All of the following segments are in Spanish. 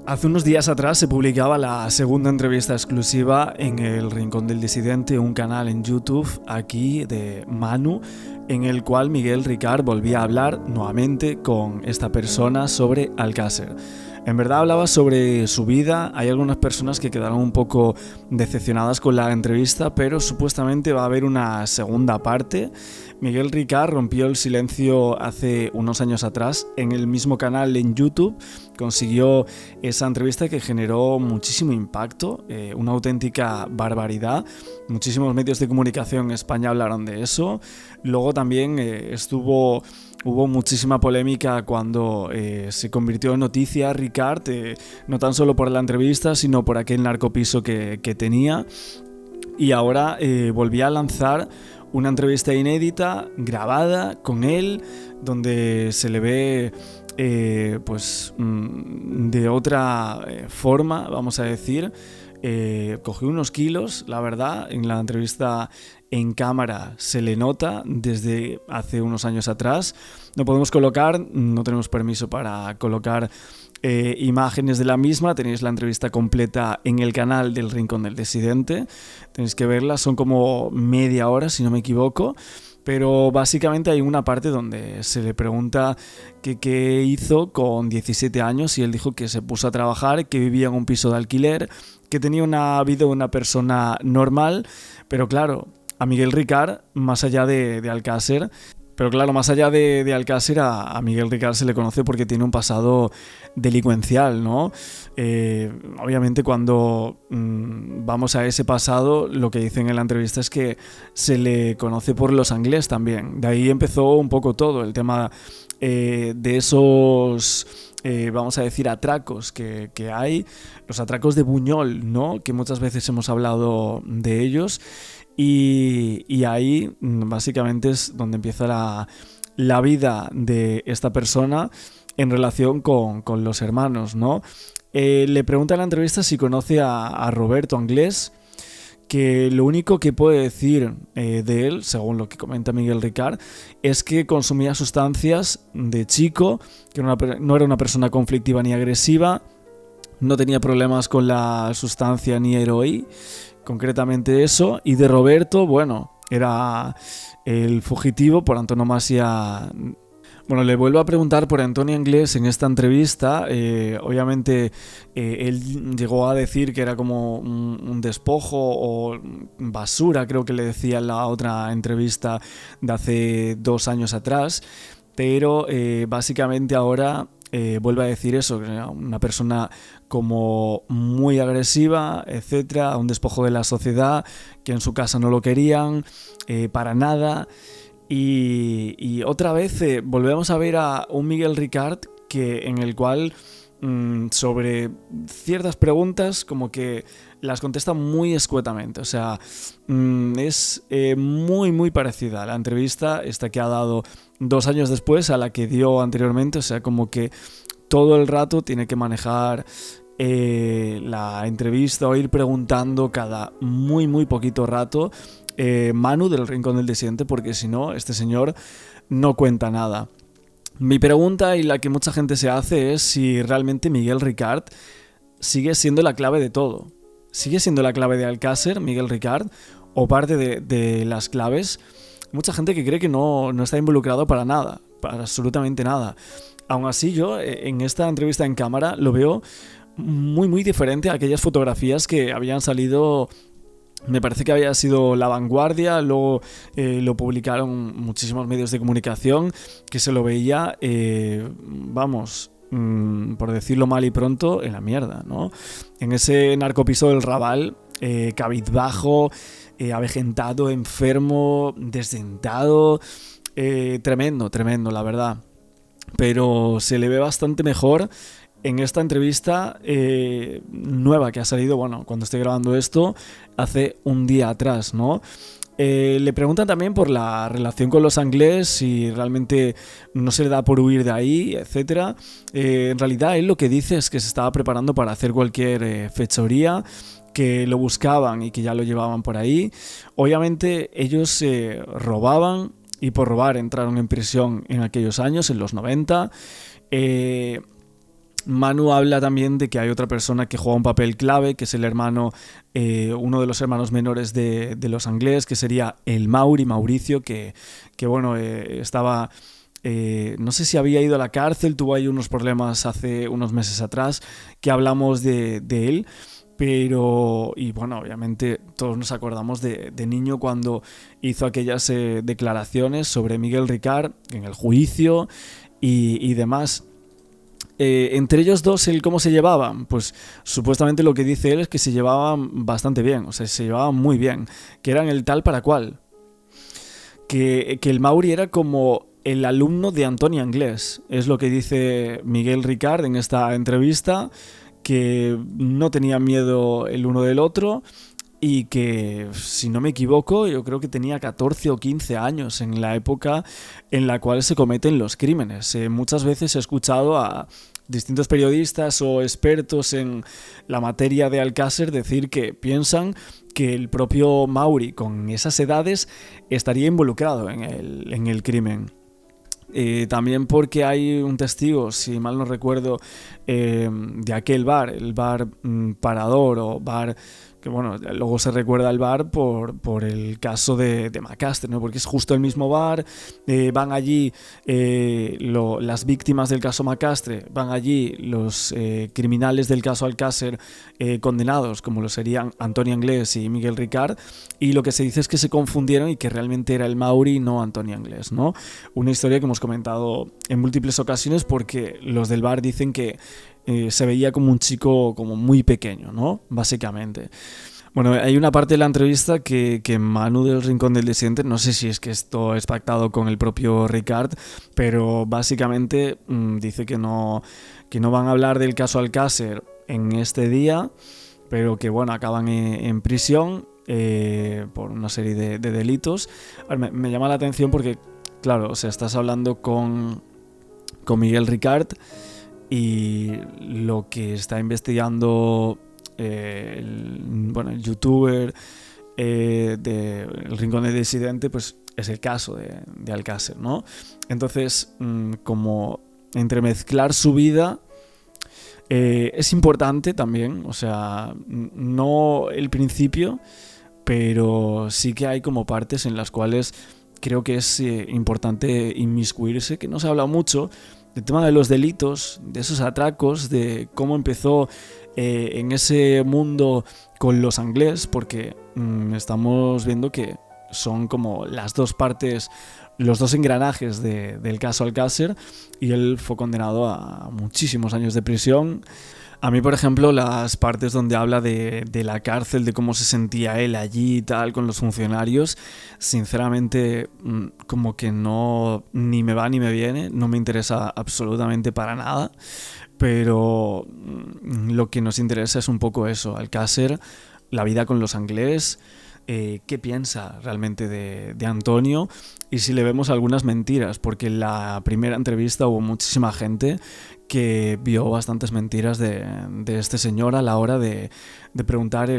Hace unos días atrás se publicaba la segunda entrevista exclusiva en El Rincón del Disidente, un canal en YouTube aquí de Manu, en el cual Miguel Ricard volvía a hablar nuevamente con esta persona sobre Alcácer. En verdad hablaba sobre su vida. Hay algunas personas que quedaron un poco decepcionadas con la entrevista, pero supuestamente va a haber una segunda parte. Miguel Ricard rompió el silencio hace unos años atrás en el mismo canal en YouTube. Consiguió esa entrevista que generó muchísimo impacto, una auténtica barbaridad. Muchísimos medios de comunicación en España hablaron de eso. Luego también hubo muchísima polémica cuando se convirtió en noticia Ricard, no tan solo por la entrevista, sino por aquel narcopiso que tenía. Y ahora volvía a lanzar una entrevista inédita, grabada con él, donde se le ve de otra forma, vamos a decir. Cogió unos kilos, la verdad. En la entrevista en cámara se le nota desde hace unos años atrás. No tenemos permiso para colocar imágenes de la misma. Tenéis la entrevista completa en el canal del Rincón del Disidente, tenéis que verla, son como media hora si no me equivoco. Pero básicamente hay una parte donde se le pregunta qué hizo con 17 años y él dijo que se puso a trabajar, que vivía en un piso de alquiler, que tenía una vida de una persona normal. Pero claro, a Miguel Ricard, más allá de Alcácer, a Miguel Ricard se le conoce porque tiene un pasado delincuencial, ¿no? Obviamente cuando vamos a ese pasado, lo que dicen en la entrevista es que se le conoce por los Anglés también. De ahí empezó un poco todo, el tema de esos, vamos a decir, atracos que hay, los atracos de Buñol, ¿no? Que muchas veces hemos hablado de ellos. Y ahí básicamente es donde empieza la vida de esta persona en relación con los hermanos, ¿no? Le pregunta en la entrevista si conoce a Roberto Anglés, que lo único que puede decir de él, según lo que comenta Miguel Ricard, es que consumía sustancias de chico, que no era una persona conflictiva ni agresiva, no tenía problemas con la sustancia ni heroína, concretamente eso. Y de Roberto, bueno, era el fugitivo por antonomasia. Bueno, le vuelvo a preguntar por Antonio Anglés en esta entrevista. Obviamente él llegó a decir que era como un despojo o basura, creo que le decía en la otra entrevista de hace 2 años atrás. Pero básicamente ahora vuelve a decir eso, que era una persona como muy agresiva, etcétera, un despojo de la sociedad, que en su casa no lo querían para nada. Y otra vez volvemos a ver a un Miguel Ricard en el cual sobre ciertas preguntas como que las contesta muy escuetamente. O sea, es muy muy parecida a la entrevista esta que ha dado 2 años después a la que dio anteriormente. O sea, como que todo el rato tiene que manejar la entrevista o ir preguntando cada muy muy poquito rato Manu del Rincón del Disidente, porque si no, este señor no cuenta nada. Mi pregunta, y la que mucha gente se hace, es si realmente Miguel Ricard sigue siendo la clave de todo. ¿Sigue siendo la clave de Alcácer, Miguel Ricard, o parte de las claves? Mucha gente que cree que no está involucrado para nada, para absolutamente nada. Aún así, yo en esta entrevista en cámara lo veo muy muy diferente a aquellas fotografías que habían salido. Me parece que había sido La Vanguardia, luego lo publicaron muchísimos medios de comunicación, que se lo veía, por decirlo mal y pronto, en la mierda, ¿no? En ese narcopiso del Raval, cabizbajo, avejentado, enfermo, desdentado, tremendo, la verdad. Pero se le ve bastante mejor en esta entrevista nueva que ha salido, bueno, cuando estoy grabando esto, hace un día atrás, ¿no? Le preguntan también por la relación con los Anglés, si realmente no se le da por huir de ahí, etc. En realidad él lo que dice es que se estaba preparando para hacer cualquier fechoría, que lo buscaban y que ya lo llevaban por ahí. Obviamente ellos robaban, y por robar entraron en prisión en aquellos años, en los 90. Manu habla también de que hay otra persona que juega un papel clave, que es el hermano, uno de los hermanos menores de los Anglés, que sería el Mauricio, que bueno, estaba... no sé si había ido a la cárcel, tuvo ahí unos problemas hace unos meses atrás, que hablamos de él. Pero, y bueno, obviamente todos nos acordamos de niño cuando hizo aquellas declaraciones sobre Miguel Ricard en el juicio y demás. Entre ellos dos, ¿cómo se llevaban? Pues supuestamente lo que dice él es que se llevaban bastante bien, o sea, se llevaban muy bien, que eran el tal para cual. Que el Mauri era como el alumno de Antonio Anglés, es lo que dice Miguel Ricard en esta entrevista, que no tenían miedo el uno del otro y que, si no me equivoco, yo creo que tenía 14 o 15 años en la época en la cual se cometen los crímenes. Muchas veces he escuchado a distintos periodistas o expertos en la materia de Alcácer decir que piensan que el propio Mauri con esas edades estaría involucrado en el crimen. También porque hay un testigo, si mal no recuerdo, de aquel bar, el bar Parador o bar, que bueno, luego se recuerda al bar por el caso de Macastre, ¿no? Porque es justo el mismo bar, van allí las víctimas del caso Macastre, van allí los criminales del caso Alcácer condenados, como lo serían Antonio Anglés y Miguel Ricard, y lo que se dice es que se confundieron y que realmente era el Mauri y no Antonio Anglés, ¿no? Una historia que hemos comentado en múltiples ocasiones porque los del bar dicen que se veía como un chico como muy pequeño, ¿no? Básicamente. Bueno, hay una parte de la entrevista que Manu del Rincón del Disidente, no sé si es que esto es pactado con el propio Ricard, pero básicamente dice que no van a hablar del caso Alcácer en este día, pero que bueno, acaban en prisión por una serie de delitos. A ver, me llama la atención porque, claro, o sea, estás hablando con Miguel Ricard y lo que está investigando el youtuber del Rincón del Disidente, pues es el caso de Alcácer, ¿no? Entonces, como entremezclar su vida es importante también, o sea, no el principio, pero sí que hay como partes en las cuales creo que es importante inmiscuirse, que no se habla mucho del tema de los delitos, de esos atracos, de cómo empezó en ese mundo con los Anglés, porque estamos viendo que son como las dos partes, los dos engranajes del caso Alcácer, y él fue condenado a muchísimos años de prisión. A mí, por ejemplo, las partes donde habla de la cárcel, de cómo se sentía él allí y tal, con los funcionarios, sinceramente, como que no, ni me va ni me viene, no me interesa absolutamente para nada, pero lo que nos interesa es un poco eso, Alcácer, la vida con los Anglés, qué piensa realmente de Antonio y si le vemos algunas mentiras, porque en la primera entrevista hubo muchísima gente que vio bastantes mentiras de este señor a la hora de preguntar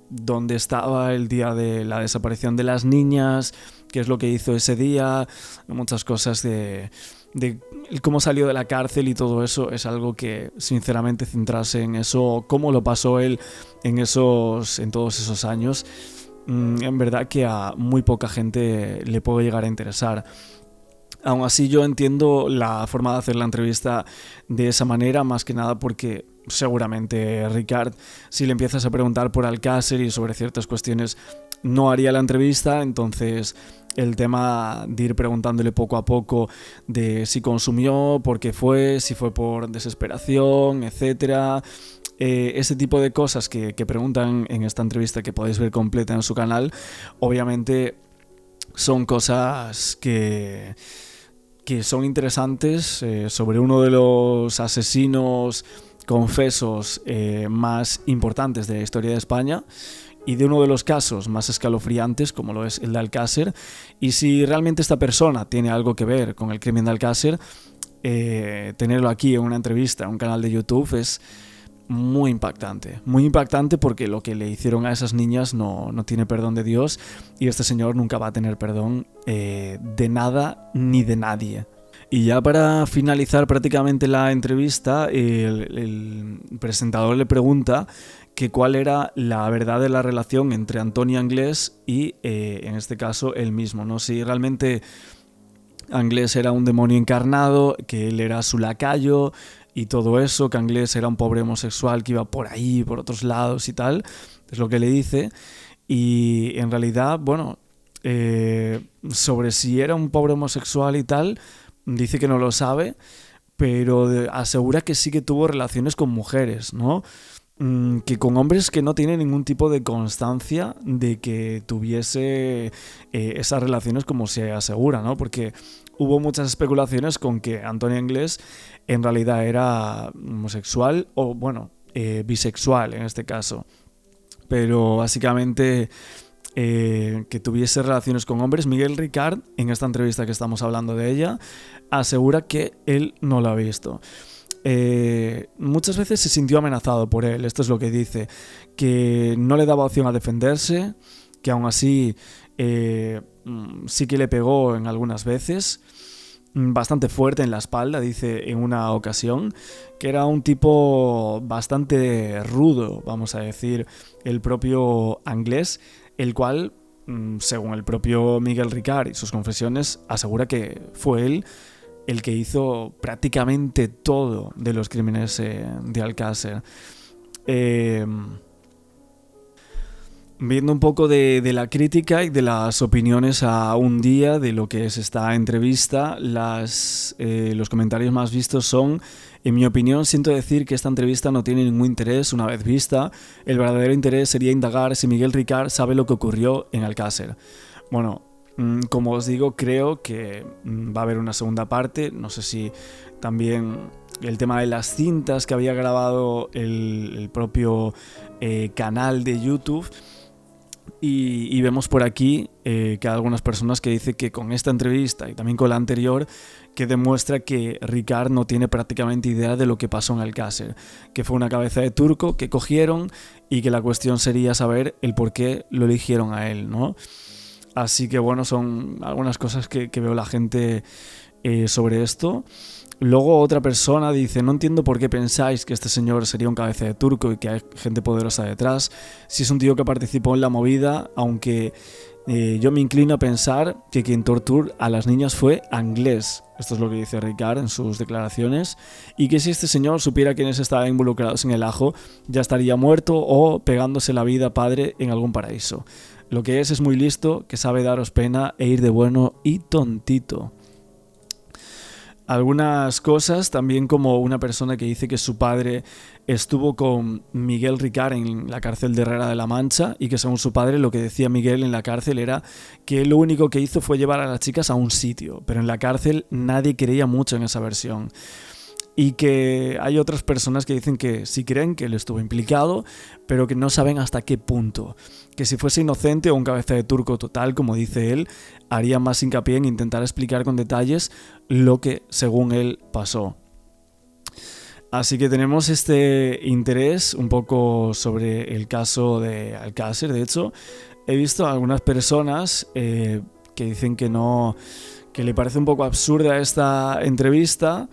dónde estaba el día de la desaparición de las niñas, qué es lo que hizo ese día, muchas cosas de cómo salió de la cárcel y todo eso. Es algo que sinceramente centrarse en eso, cómo lo pasó él en todos esos años, en verdad que a muy poca gente le puede llegar a interesar. Aún así, yo entiendo la forma de hacer la entrevista de esa manera, más que nada porque seguramente Ricard, si le empiezas a preguntar por Alcácer y sobre ciertas cuestiones, no haría la entrevista. Entonces el tema de ir preguntándole poco a poco de si consumió, por qué fue, si fue por desesperación, etcétera, ese tipo de cosas que preguntan en esta entrevista, que podéis ver completa en su canal, obviamente son cosas que son interesantes sobre uno de los asesinos confesos más importantes de la historia de España y de uno de los casos más escalofriantes como lo es el de Alcácer. Y si realmente esta persona tiene algo que ver con el crimen de Alcácer, tenerlo aquí en una entrevista en un canal de YouTube es muy impactante porque lo que le hicieron a esas niñas no tiene perdón de Dios, y este señor nunca va a tener perdón de nada ni de nadie. Y ya para finalizar prácticamente la entrevista, el presentador le pregunta que cuál era la verdad de la relación entre Antonio Anglés y, en este caso, él mismo, ¿no? Si realmente Anglés era un demonio encarnado, que él era su lacayo y todo eso, que Anglés era un pobre homosexual que iba por ahí, por otros lados y tal, es lo que le dice. Y en realidad, bueno, sobre si era un pobre homosexual y tal, dice que no lo sabe, pero asegura que sí que tuvo relaciones con mujeres, ¿no? Que con hombres que no tienen ningún tipo de constancia de que tuviese esas relaciones como se asegura, ¿no? Porque hubo muchas especulaciones con que Antonio Anglés en realidad era homosexual o, bueno, bisexual en este caso. Pero básicamente que tuviese relaciones con hombres, Miguel Ricard, en esta entrevista que estamos hablando de ella, asegura que él no lo ha visto. Muchas veces se sintió amenazado por él, esto es lo que dice, que no le daba opción a defenderse, que aún así sí que le pegó en algunas veces, bastante fuerte en la espalda, dice en una ocasión, que era un tipo bastante rudo, vamos a decir, el propio Anglés, el cual, según el propio Miguel Ricard y sus confesiones, asegura que fue él el que hizo prácticamente todo de los crímenes de Alcácer. Viendo un poco de la crítica y de las opiniones a un día de lo que es esta entrevista, los comentarios más vistos son: en mi opinión, siento decir que esta entrevista no tiene ningún interés una vez vista. El verdadero interés sería indagar si Miguel Ricard sabe lo que ocurrió en Alcácer. Bueno, como os digo, creo que va a haber una segunda parte. No sé si también el tema de las cintas que había grabado el propio canal de YouTube. Y vemos por aquí que hay algunas personas que dicen que con esta entrevista y también con la anterior, que demuestra que Ricard no tiene prácticamente idea de lo que pasó en Alcácer, que fue una cabeza de turco que cogieron y que la cuestión sería saber el por qué lo eligieron a él, ¿no? Así que bueno, son algunas cosas que veo la gente sobre esto. Luego otra persona dice: no entiendo por qué pensáis que este señor sería un cabeza de turco y que hay gente poderosa detrás, si es un tío que participó en la movida, aunque yo me inclino a pensar que quien torturó a las niñas fue Anglés. Esto es lo que dice Ricard en sus declaraciones, y que si este señor supiera quiénes estaban involucrados en el ajo, ya estaría muerto o pegándose la vida padre en algún paraíso. Lo que es muy listo, que sabe daros pena e ir de bueno y tontito. Algunas cosas también, como una persona que dice que su padre estuvo con Miguel Ricard en la cárcel de Herrera de la Mancha y que según su padre lo que decía Miguel en la cárcel era que lo único que hizo fue llevar a las chicas a un sitio, pero en la cárcel nadie creía mucho en esa versión. Y que hay otras personas que dicen que sí creen que él estuvo implicado, pero que no saben hasta qué punto. Que si fuese inocente o un cabeza de turco total, como dice él, haría más hincapié en intentar explicar con detalles lo que, según él, pasó. Así que tenemos este interés un poco sobre el caso de Alcácer. De hecho, he visto a algunas personas que dicen que no, que le parece un poco absurda esta entrevista.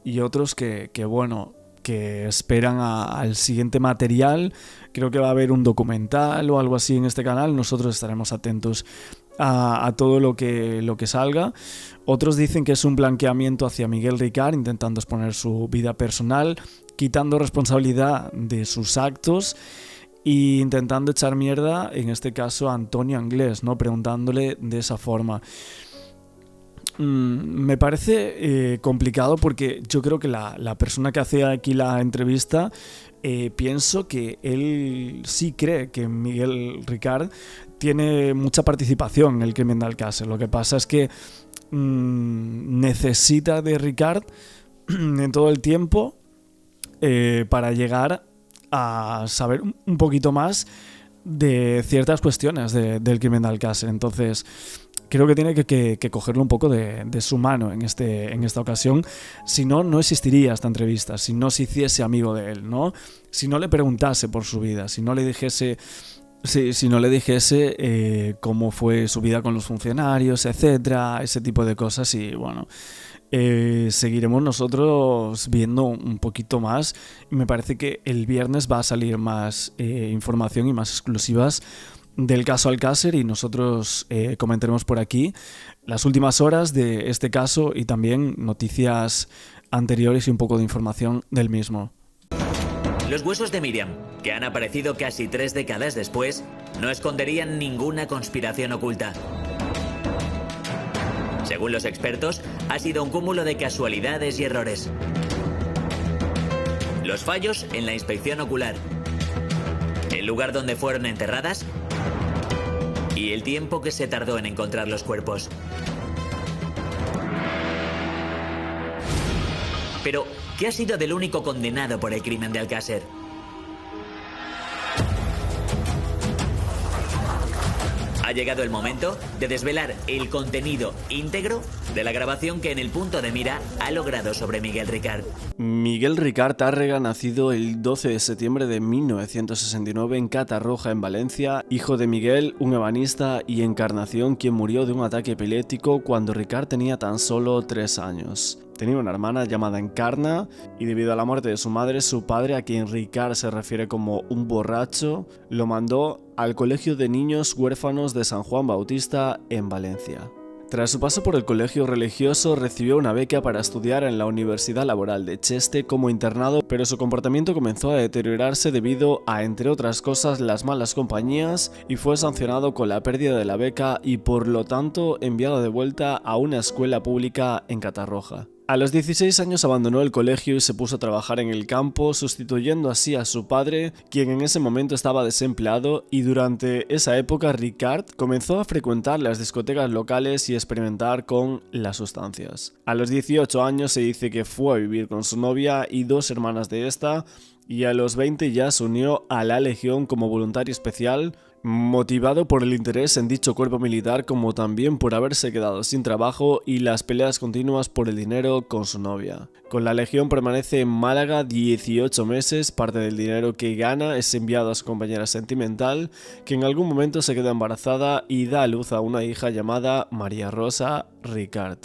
Y otros que bueno, que esperan al siguiente material. Creo que va a haber un documental o algo así en este canal. Nosotros estaremos atentos a todo lo que salga. Otros dicen que es un blanqueamiento hacia Miguel Ricard, intentando exponer su vida personal, quitando responsabilidad de sus actos e intentando echar mierda, en este caso, a Antonio Anglés, ¿no? Preguntándole de esa forma. Me parece complicado, porque yo creo que la persona que hace aquí la entrevista, pienso que él sí cree que Miguel Ricard tiene mucha participación en el crimen de Alcácer. Lo que pasa es que necesita de Ricard en todo el tiempo para llegar a saber un poquito más de ciertas cuestiones del crimen de Alcácer. Entonces creo que tiene que cogerlo un poco de su mano en esta ocasión. Si no, no existiría esta entrevista. Si no se hiciese amigo de él, ¿no? Si no le preguntase por su vida, si no le dijese Sí, si no le dijese cómo fue su vida con los funcionarios, etcétera, ese tipo de cosas. Y bueno, seguiremos nosotros viendo un poquito más. Me parece que el viernes va a salir más información y más exclusivas del caso Alcácer, y nosotros comentaremos por aquí las últimas horas de este caso y también noticias anteriores y un poco de información del mismo. Los huesos de Miriam, que han aparecido casi 3 décadas después, no esconderían ninguna conspiración oculta. Según los expertos, ha sido un cúmulo de casualidades y errores. Los fallos en la inspección ocular, el lugar donde fueron enterradas y el tiempo que se tardó en encontrar los cuerpos. Pero, ¿qué ha sido del único condenado por el crimen de Alcácer? Ha llegado el momento de desvelar el contenido íntegro de la grabación que en el punto de mira ha logrado sobre Miguel Ricard. Miguel Ricard Tárrega, nacido el 12 de septiembre de 1969 en Catarroja, en Valencia, hijo de Miguel, un ebanista, y Encarnación, quien murió de un ataque epiléptico cuando Ricard tenía tan solo 3 años. Tenía una hermana llamada Encarna, y debido a la muerte de su madre, su padre, a quien Ricard se refiere como un borracho, lo mandó al Colegio de Niños Huérfanos de San Juan Bautista en Valencia. Tras su paso por el colegio religioso, recibió una beca para estudiar en la Universidad Laboral de Cheste como internado, pero su comportamiento comenzó a deteriorarse debido a, entre otras cosas, las malas compañías, y fue sancionado con la pérdida de la beca y, por lo tanto, enviado de vuelta a una escuela pública en Catarroja. A los 16 años abandonó el colegio y se puso a trabajar en el campo, sustituyendo así a su padre, quien en ese momento estaba desempleado, y durante esa época Ricard comenzó a frecuentar las discotecas locales y experimentar con las sustancias. A los 18 años se dice que fue a vivir con su novia y 2 hermanas de esta, y a los 20 ya se unió a la Legión como voluntario especial, motivado por el interés en dicho cuerpo militar, como también por haberse quedado sin trabajo y las peleas continuas por el dinero con su novia. Con la Legión permanece en Málaga 18 meses, parte del dinero que gana es enviado a su compañera sentimental, que en algún momento se queda embarazada y da a luz a una hija llamada María Rosa Ricard.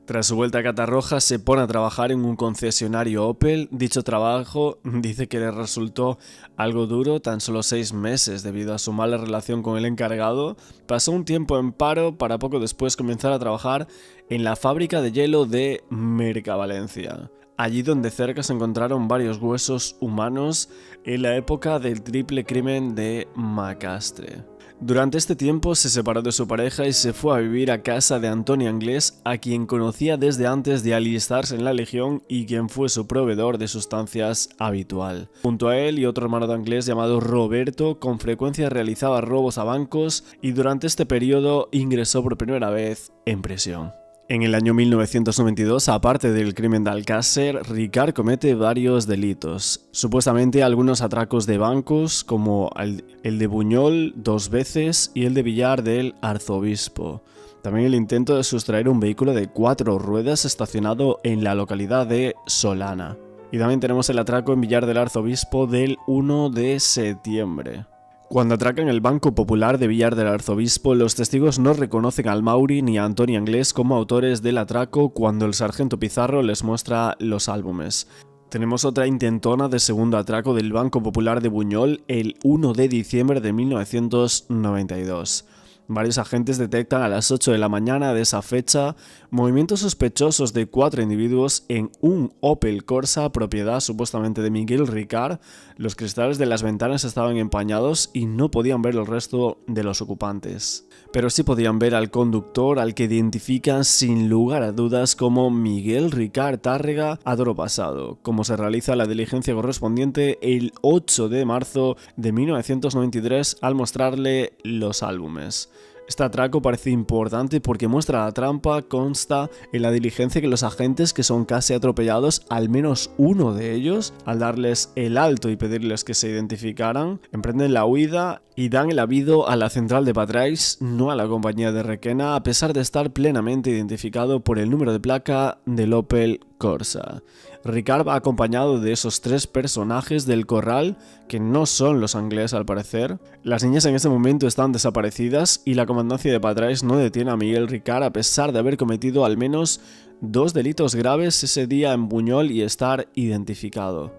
Tras su vuelta a Catarroja se pone a trabajar en un concesionario Opel. Dicho trabajo dice que le resultó algo duro, tan solo 6 meses debido a su mala relación con el encargado. Pasó un tiempo en paro para poco después comenzar a trabajar en la fábrica de hielo de Mercavalencia. Allí donde cerca se encontraron varios huesos humanos en la época del triple crimen de Macastre. Durante este tiempo se separó de su pareja y se fue a vivir a casa de Antonio Anglés, a quien conocía desde antes de alistarse en la Legión y quien fue su proveedor de sustancias habitual. Junto a él y otro hermano de Anglés llamado Roberto, con frecuencia realizaba robos a bancos y durante este periodo ingresó por primera vez en prisión. En el año 1992, aparte del crimen de Alcácer, Ricard comete varios delitos. Supuestamente algunos atracos de bancos, como el de Buñol 2 veces y el de Villar del Arzobispo. También el intento de sustraer un vehículo de 4 ruedas estacionado en la localidad de Solana. Y también tenemos el atraco en Villar del Arzobispo del 1 de septiembre. Cuando atracan el Banco Popular de Villar del Arzobispo, los testigos no reconocen al Mauri ni a Antonio Anglés como autores del atraco cuando el sargento Pizarro les muestra los álbumes. Tenemos otra intentona de segundo atraco del Banco Popular de Buñol el 1 de diciembre de 1992. Varios agentes detectan a las 8 de la mañana de esa fecha movimientos sospechosos de 4 individuos en un Opel Corsa, propiedad supuestamente de Miguel Ricard. Los cristales de las ventanas estaban empañados y no podían ver el resto de los ocupantes. Pero sí podían ver al conductor, al que identifican sin lugar a dudas como Miguel Ricard Tárrega a toro pasado, como se realiza la diligencia correspondiente el 8 de marzo de 1993 al mostrarle los álbumes. Este atraco parece importante porque muestra la trampa. Consta en la diligencia que los agentes, que son casi atropellados, al menos uno de ellos, al darles el alto y pedirles que se identificaran, emprenden la huida y dan el aviso a la central de Patrais, no a la compañía de Requena, a pesar de estar plenamente identificado por el número de placa del Opel Corsa. Ricard va acompañado de esos 3 personajes del corral, que no son los Anglés al parecer. Las niñas en ese momento están desaparecidas y la comandancia de Patraix no detiene a Miguel Ricard a pesar de haber cometido al menos 2 delitos graves ese día en Buñol y estar identificado.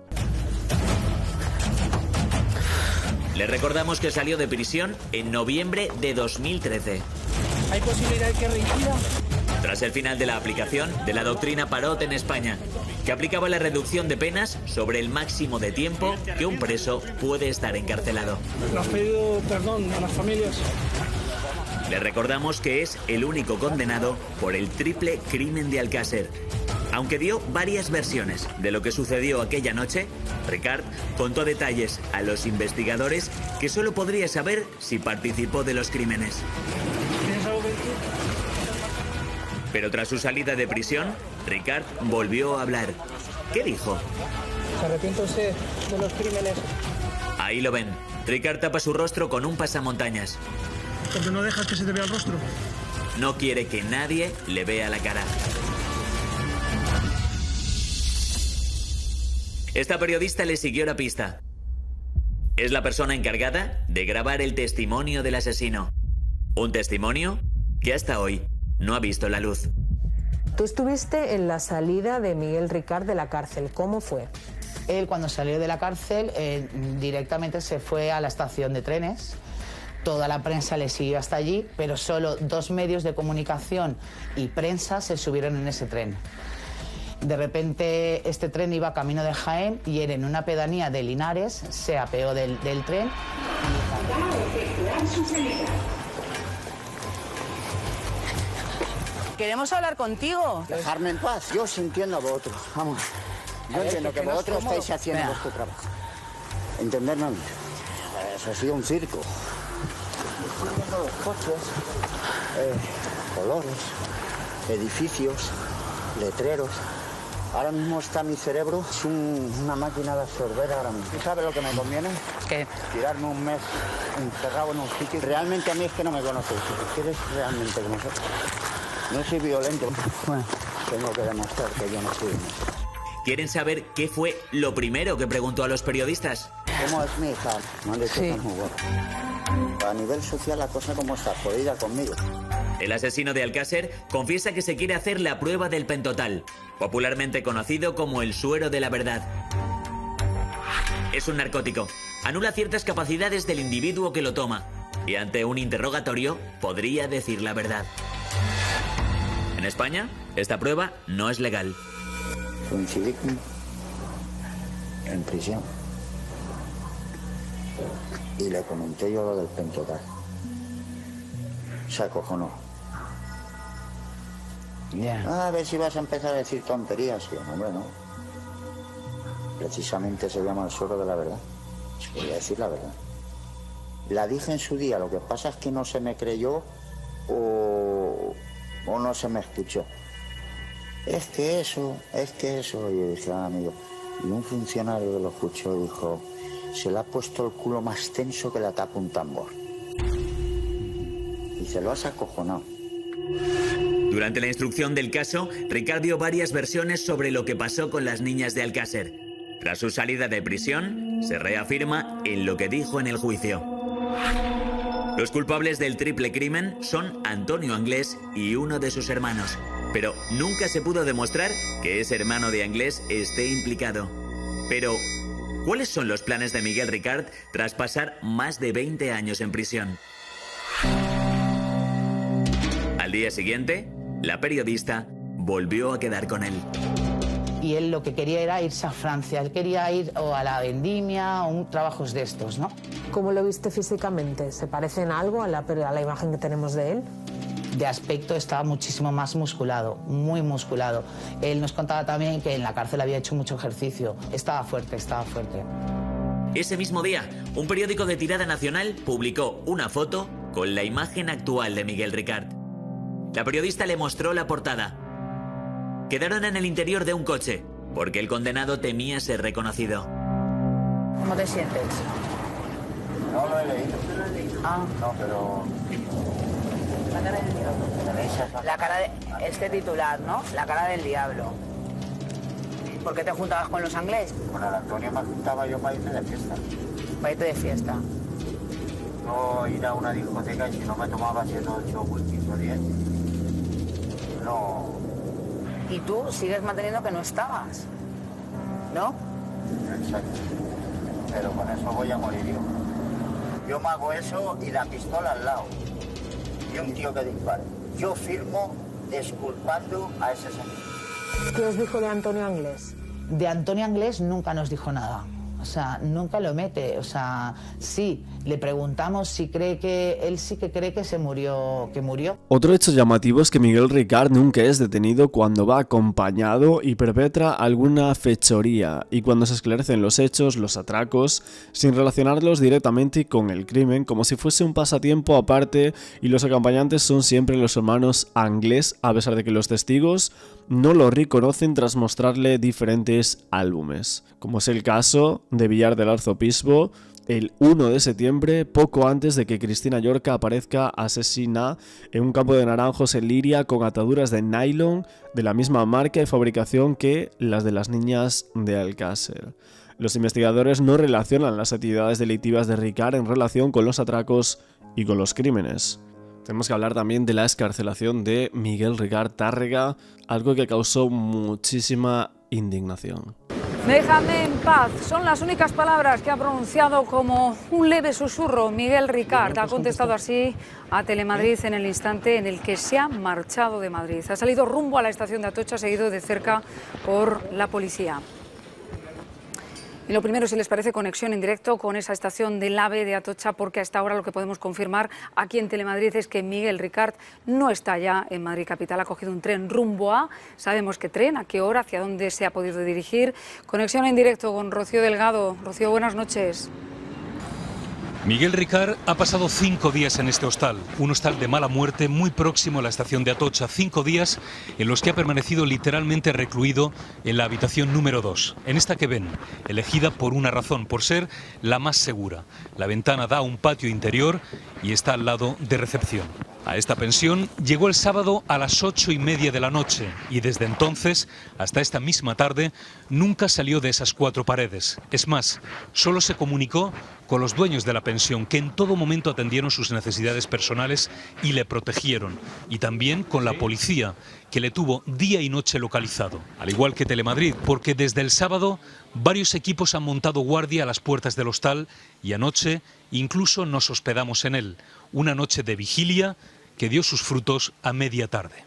Le recordamos que salió de prisión en noviembre de 2013. ¿Hay posibilidad de que reincida? Tras el final de la aplicación de la doctrina Parot en España, que aplicaba la reducción de penas sobre el máximo de tiempo que un preso puede estar encarcelado. ¿Le has pedido perdón a las familias? Le recordamos que es el único condenado por el triple crimen de Alcácer. Aunque dio varias versiones de lo que sucedió aquella noche, Ricard contó detalles a los investigadores que solo podría saber si participó de los crímenes. ¿Tienes algo que decir? Pero tras su salida de prisión, Ricard volvió a hablar. ¿Qué dijo? ¿Se arrepiente usted de los crímenes? Ahí lo ven. Ricard tapa su rostro con un pasamontañas. Porque no dejas que se te vea el rostro. No quiere que nadie le vea la cara. Esta periodista le siguió la pista. Es la persona encargada de grabar el testimonio del asesino. Un testimonio que hasta hoy no ha visto la luz. Tú estuviste en la salida de Miguel Ricard de la cárcel. ¿Cómo fue? Él, cuando salió de la cárcel, directamente se fue a la estación de trenes. Toda la prensa le siguió hasta allí, pero solo 2 medios de comunicación y prensa se subieron en ese tren. De repente, este tren iba camino de Jaén y él, en una pedanía de Linares, se apeó del tren. Queremos hablar contigo. Dejarme en paz. Yo sí entiendo a vosotros. Vamos. Yo entiendo que vosotros estáis haciendo vuestro trabajo. ¿Entenderme a mí? Eso ha sido un circo. Viendo los coches, colores, edificios, letreros. Ahora mismo está mi cerebro, es una máquina de absorber ahora mismo. ¿Sabes lo que me conviene? ¿Qué? Tirarme un mes encerrado en un sitio. Realmente a mí es que no me conoces. Si quieres realmente conocer. No soy violento. Bueno. Tengo que demostrar que yo no soy. ¿Quieren saber qué fue lo primero que preguntó a los periodistas? ¿Cómo es mi hija? Me han dicho que es muy guapa. A nivel social la cosa como está, jodida conmigo. El asesino de Alcácer confiesa que se quiere hacer la prueba del pentotal, popularmente conocido como el suero de la verdad. Es un narcótico. Anula ciertas capacidades del individuo que lo toma y ante un interrogatorio podría decir la verdad. En España, esta prueba no es legal. Coincidí en prisión y le comenté yo lo del pentotal. Se acojonó. A ver si vas a empezar a decir tonterías. Yo, hombre, no. Precisamente se llama el suero de la verdad. Se podría decir la verdad. La dije en su día, lo que pasa es que no se me creyó o no se me escuchó. Es que eso. Y yo dije, amigo. Y un funcionario que lo escuchó dijo, se le ha puesto el culo más tenso que la tapa un tambor. Y se lo has acojonado. Durante la instrucción del caso, Ricard dio varias versiones sobre lo que pasó con las niñas de Alcácer. Tras su salida de prisión, se reafirma en lo que dijo en el juicio. Los culpables del triple crimen son Antonio Anglés y uno de sus hermanos, pero nunca se pudo demostrar que ese hermano de Anglés esté implicado. Pero, ¿cuáles son los planes de Miguel Ricard tras pasar más de 20 años en prisión? Al día siguiente, la periodista volvió a quedar con él. Y él lo que quería era irse a Francia. Él quería ir o a la vendimia o trabajos de estos, ¿no? ¿Cómo lo viste físicamente? ¿Se parece en algo a la imagen que tenemos de él? De aspecto estaba muchísimo más musculado, muy musculado. Él nos contaba también que en la cárcel había hecho mucho ejercicio. Estaba fuerte. Ese mismo día, un periódico de tirada nacional publicó una foto con la imagen actual de Miguel Ricard. La periodista le mostró la portada. Quedaron en el interior de un coche, porque el condenado temía ser reconocido. ¿Cómo te sientes? No lo he leído. Ah, No, pero... la cara del diablo. La cara de este titular, ¿no? La cara del diablo. ¿Por qué te juntabas con los Anglés? Con el Antonio me juntaba yo para irme de fiesta. Para irte de fiesta. No ir a una discoteca y si no me tomaba 7 o 8 whisky o 10, no. Y tú sigues manteniendo que no estabas, ¿no? Exacto. Pero con eso voy a morir yo. Yo me hago eso y la pistola al lado. Y un tío que dispare. Yo firmo disculpando a ese señor. ¿Qué os dijo de Antonio Anglés? De Antonio Anglés nunca nos dijo nada. O sea, nunca lo mete. O sea, sí, le preguntamos si cree que... Él sí que cree que se murió, que murió. Otro hecho llamativo es que Miguel Ricard nunca es detenido cuando va acompañado y perpetra alguna fechoría, y cuando se esclarecen los hechos, los atracos, sin relacionarlos directamente con el crimen, como si fuese un pasatiempo aparte, y los acompañantes son siempre los hermanos Anglés, a pesar de que los testigos no lo reconocen tras mostrarle diferentes álbumes, como es el caso de Villar del Arzobispo, el 1 de septiembre, poco antes de que Cristina Llorca aparezca asesina en un campo de naranjos en Liria con ataduras de nylon de la misma marca y fabricación que las de las niñas de Alcácer. Los investigadores no relacionan las actividades delictivas de Ricard en relación con los atracos y con los crímenes. Tenemos que hablar también de la excarcelación de Miguel Ricard Tárrega, algo que causó muchísima indignación. Déjame en paz, son las únicas palabras que ha pronunciado como un leve susurro Miguel Ricard. Ha contestado así a Telemadrid en el instante en el que se ha marchado de Madrid. Ha salido rumbo a la estación de Atocha, seguido de cerca por la policía. Y lo primero, si les parece, conexión en directo con esa estación del AVE de Atocha, porque hasta ahora lo que podemos confirmar aquí en Telemadrid es que Miguel Ricard no está ya en Madrid capital, ha cogido un tren rumbo a, sabemos qué tren, a qué hora, hacia dónde se ha podido dirigir. Conexión en directo con Rocío Delgado. Rocío, buenas noches. Miguel Ricard ha pasado 5 días en este hostal, un hostal de mala muerte muy próximo a la estación de Atocha. 5 días en los que ha permanecido literalmente recluido en la habitación número 2, en esta que ven, elegida por una razón, por ser la más segura. La ventana da a un patio interior y está al lado de recepción. A esta pensión llegó el sábado a las 8:30 de la noche y desde entonces, hasta esta misma tarde, nunca salió de esas 4 paredes. Es más, solo se comunicó con los dueños de la pensión, que en todo momento atendieron sus necesidades personales y le protegieron. Y también con la policía, que le tuvo día y noche localizado. Al igual que Telemadrid, porque desde el sábado varios equipos han montado guardia a las puertas del hostal y anoche incluso nos hospedamos en él. Una noche de vigilia que dio sus frutos a media tarde.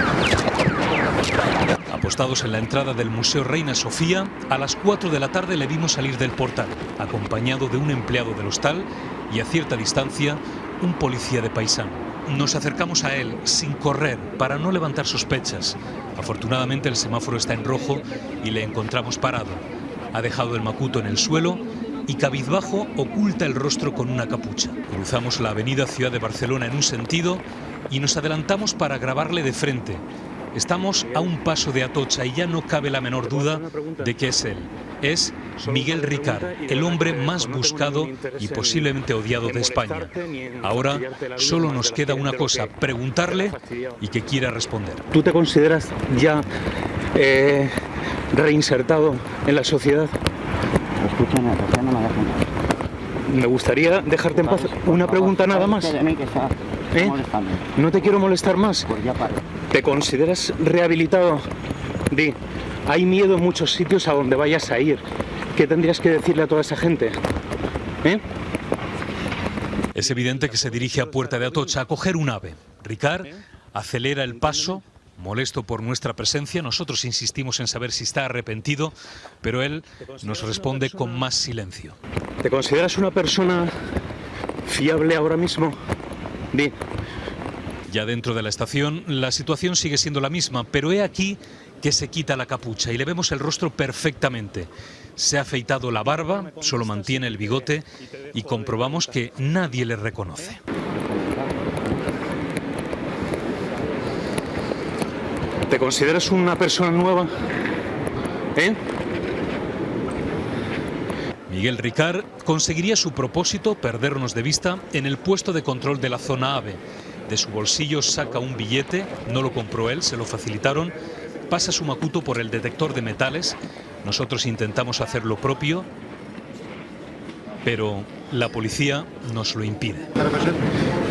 Apostados en la entrada del Museo Reina Sofía, a las 4 de la tarde le vimos salir del portal, acompañado de un empleado del hostal y a cierta distancia un policía de paisano. Nos acercamos a él sin correr para no levantar sospechas. Afortunadamente el semáforo está en rojo y le encontramos parado. Ha dejado el macuto en el suelo y cabizbajo oculta el rostro con una capucha. Cruzamos la avenida Ciudad de Barcelona en un sentido y nos adelantamos para grabarle de frente. Estamos a un paso de Atocha y ya no cabe la menor duda de que es él. Es Miguel Ricard, el hombre más buscado y posiblemente odiado de España. Ahora solo nos queda una cosa, preguntarle y que quiera responder. ¿Tú te consideras ya reinsertado en la sociedad? Escúchame, ¿por qué no me dejan? Me gustaría dejarte en paz. Una pregunta nada más. ¿No te quiero molestar más? Pues ya paro. ¿Te consideras rehabilitado? Di, hay miedo en muchos sitios a donde vayas a ir. ¿Qué tendrías que decirle a toda esa gente? Es evidente que se dirige a Puerta de Atocha a coger un AVE. Ricard acelera el paso, molesto por nuestra presencia. Nosotros insistimos en saber si está arrepentido, pero él nos responde con más silencio. ¿Te consideras una persona fiable ahora mismo? Di. Ya dentro de la estación, la situación sigue siendo la misma, pero he aquí que se quita la capucha y le vemos el rostro perfectamente. Se ha afeitado la barba, solo mantiene el bigote y comprobamos que nadie le reconoce. ¿Te consideras una persona nueva? Miguel Ricard conseguiría su propósito, perdernos de vista, en el puesto de control de la zona AVE. De su bolsillo saca un billete, no lo compró él, se lo facilitaron, pasa su macuto por el detector de metales, Nosotros intentamos hacer lo propio, pero la policía nos lo impide.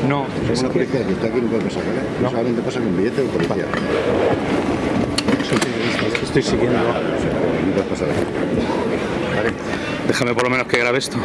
No. Es una policía que está aquí, no puede pasar, ¿vale? No solamente pasa con billete de policía. Estoy siguiendo. No puedes pasar aquí. Vale. Déjame por lo menos que grabe esto.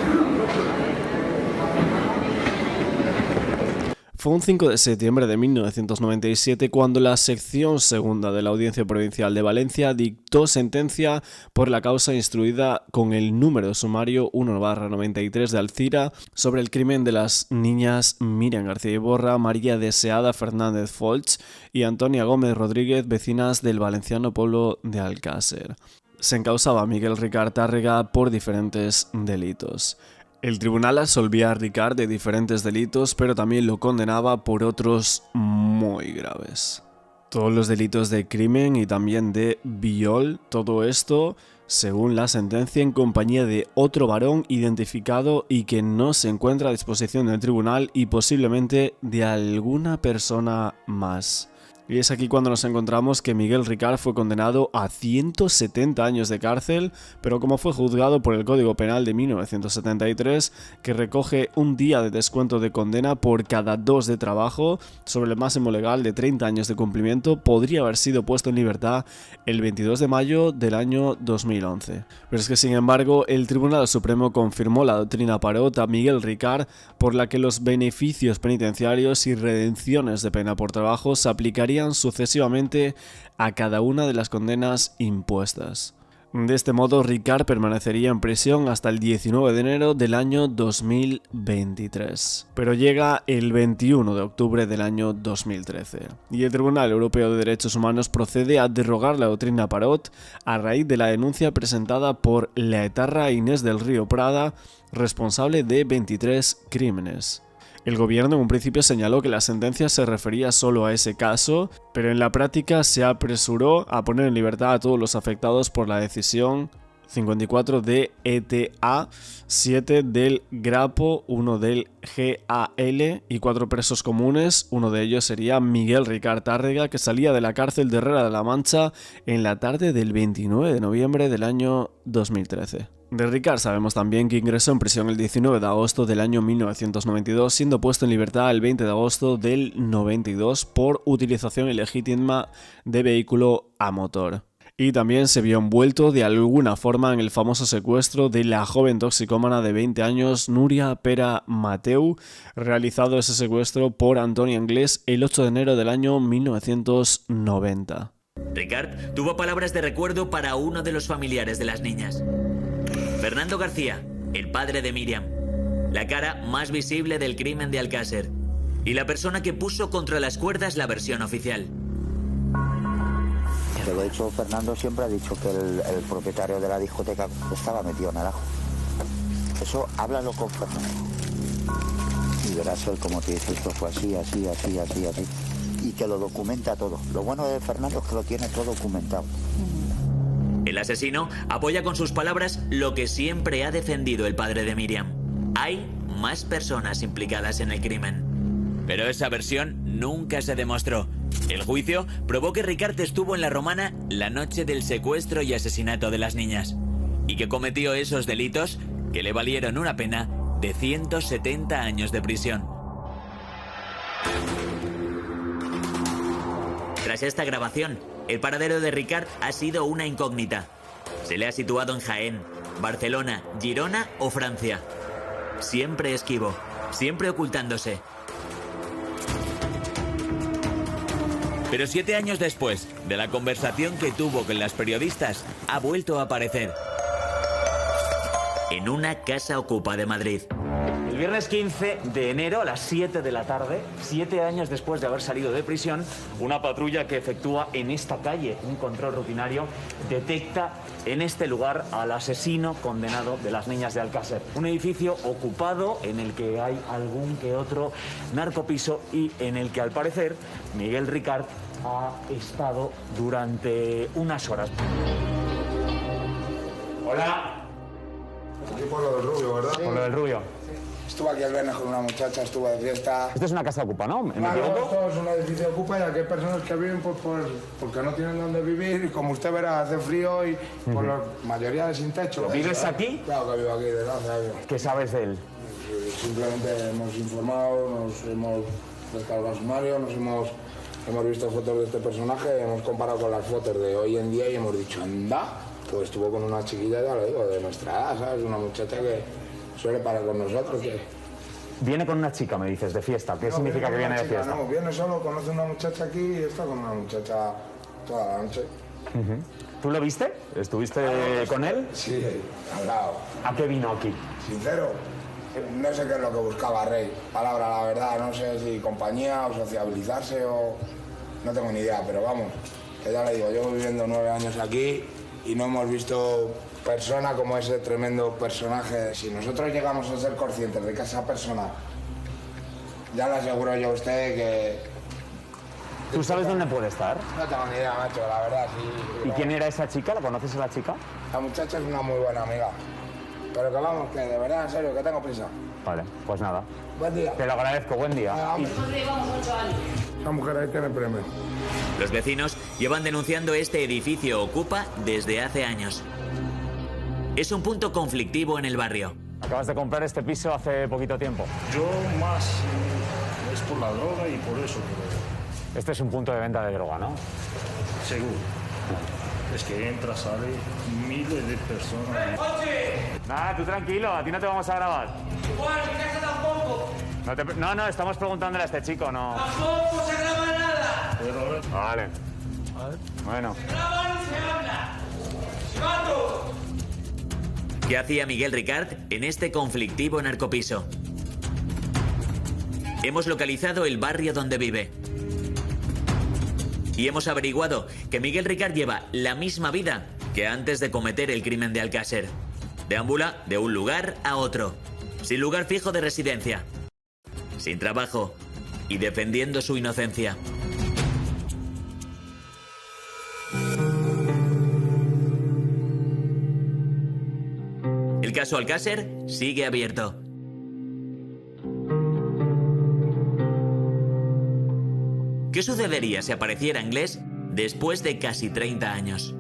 Fue un 5 de septiembre de 1997 cuando la sección segunda de la Audiencia Provincial de Valencia dictó sentencia por la causa instruida con el número sumario 1/93 de Alcira sobre el crimen de las niñas Miriam García Iborra, María Deseada Fernández Folch y Antonia Gómez Rodríguez, vecinas del valenciano pueblo de Alcácer. Se encausaba a Miguel Ricard Tárrega por diferentes delitos. El tribunal absolvía a Ricard de diferentes delitos, pero también lo condenaba por otros muy graves. Todos los delitos de crimen y también de viol, todo esto, según la sentencia, en compañía de otro varón identificado y que no se encuentra a disposición del tribunal y posiblemente de alguna persona más. Y es aquí cuando nos encontramos que Miguel Ricard fue condenado a 170 años de cárcel, pero como fue juzgado por el Código Penal de 1973, que recoge un día de descuento de condena por cada 2 de trabajo, sobre el máximo legal de 30 años de cumplimiento, podría haber sido puesto en libertad el 22 de mayo del año 2011. Pero es que, sin embargo, el Tribunal Supremo confirmó la doctrina Parot a Miguel Ricard, por la que los beneficios penitenciarios y redenciones de pena por trabajo se aplicarían sucesivamente a cada una de las condenas impuestas. De este modo, Ricard permanecería en prisión hasta el 19 de enero del año 2023. Pero llega el 21 de octubre del año 2013 y el Tribunal Europeo de Derechos Humanos procede a derogar la doctrina Parot a raíz de la denuncia presentada por la etarra Inés del Río Prada, responsable de 23 crímenes. El gobierno en un principio señaló que la sentencia se refería solo a ese caso, pero en la práctica se apresuró a poner en libertad a todos los afectados por la decisión 54 de ETA, 7 del Grapo, 1 del GAL y 4 presos comunes. Uno de ellos sería Miguel Ricard Tárrega, que salía de la cárcel de Herrera de la Mancha en la tarde del 29 de noviembre del año 2013. De Ricard sabemos también que ingresó en prisión el 19 de agosto del año 1992, siendo puesto en libertad el 20 de agosto del 92 por utilización ilegítima de vehículo a motor. Y también se vio envuelto de alguna forma en el famoso secuestro de la joven toxicómana de 20 años Núria Pera Mateu, realizado ese secuestro por Antonio Inglés el 8 de enero del año 1990. Ricard tuvo palabras de recuerdo para uno de los familiares de las niñas. Fernando García, el padre de Miriam, la cara más visible del crimen de Alcácer y la persona que puso contra las cuerdas la versión oficial. Pero de hecho, Fernando siempre ha dicho que el propietario de la discoteca estaba metido en el ajo. Eso háblalo con Fernando. Y verás él cómo te dice, esto fue así, así, así, así, así. Y que lo documenta todo. Lo bueno de Fernando es que lo tiene todo documentado. El asesino apoya con sus palabras lo que siempre ha defendido el padre de Miriam. Hay más personas implicadas en el crimen. Pero esa versión nunca se demostró. El juicio probó que Ricard estuvo en La Romana la noche del secuestro y asesinato de las niñas y que cometió esos delitos que le valieron una pena de 170 años de prisión. Tras esta grabación, el paradero de Ricard ha sido una incógnita. Se le ha situado en Jaén, Barcelona, Girona o Francia. Siempre esquivo, siempre ocultándose. Pero 7 años después de la conversación que tuvo con las periodistas, ha vuelto a aparecer en una casa ocupa de Madrid. El viernes 15 de enero a las 7 de la tarde, 7 años después de haber salido de prisión, una patrulla que efectúa en esta calle un control rutinario detecta en este lugar al asesino condenado de las niñas de Alcácer. Un edificio ocupado en el que hay algún que otro narcopiso y en el que al parecer Miguel Ricard ha estado durante unas horas. Hola. Aquí por lo del Rubio, ¿verdad? Por lo del Rubio. Estuve aquí el viernes con una muchacha, estuve de fiesta. Esto es una casa ocupa, ¿no? Claro, esto es un edificio ocupa y aquí hay personas que viven porque no tienen dónde vivir y como usted verá, hace frío y por la mayoría de sin techo. ¿Vives aquí? Claro que vivo aquí desde hace años. ¿Qué sabes de él? Simplemente hemos informado, nos hemos descargado el sumario, hemos visto fotos de este personaje, hemos comparado con las fotos de hoy en día y hemos dicho, anda, pues estuvo con una chiquilla, ya lo digo, de nuestra edad, ¿sabes? Una muchacha que suele parar con nosotros. Viene con una chica, me dices, de fiesta. ¿Qué significa que viene de fiesta? No, viene solo, conoce una muchacha aquí y está con una muchacha toda la noche. ¿Tú lo viste? ¿Estuviste con él? Sí, al lado. ¿A qué vino aquí? Sincero, no sé qué es lo que buscaba Rey. Palabra, la verdad, no sé si compañía o sociabilizarse o... No tengo ni idea, pero vamos, que ya le digo, llevo viviendo 9 años aquí y no hemos visto persona como ese tremendo personaje. Si nosotros llegamos a ser conscientes de que esa persona, ya le aseguro yo a usted que... ¿Tú sabes dónde puede estar? No tengo ni idea, macho, la verdad, sí. ¿Y quién era esa chica? ¿La conoces a la chica? La muchacha es una muy buena amiga. Pero que vamos, que de verdad, en serio, que tengo prisa. Vale, pues nada. Buen día. Te lo agradezco, buen día. La mujer ahí tiene premio. Los vecinos llevan denunciando este edificio Ocupa desde hace años. Es un punto conflictivo en el barrio. Acabas de comprar este piso hace poquito tiempo. Yo más es por la droga y por eso. Pero... Este es un punto de venta de droga, ¿no? Seguro. Es que entra, sale miles de personas. Nada, tú tranquilo, a ti no te vamos a grabar. Igual, en mi casa tampoco. No, estamos preguntándole a este chico, no. Tampoco se graba nada. Vale. Bueno. Se graba y se habla. ¡Gato! ¿Qué hacía Miguel Ricard en este conflictivo narcopiso? Hemos localizado el barrio donde vive. Y hemos averiguado que Miguel Ricard lleva la misma vida que antes de cometer el crimen de Alcácer. Deambula de un lugar a otro, sin lugar fijo de residencia, sin trabajo y defendiendo su inocencia. El caso Alcácer sigue abierto. ¿Qué sucedería si apareciera Anglés después de casi 30 años?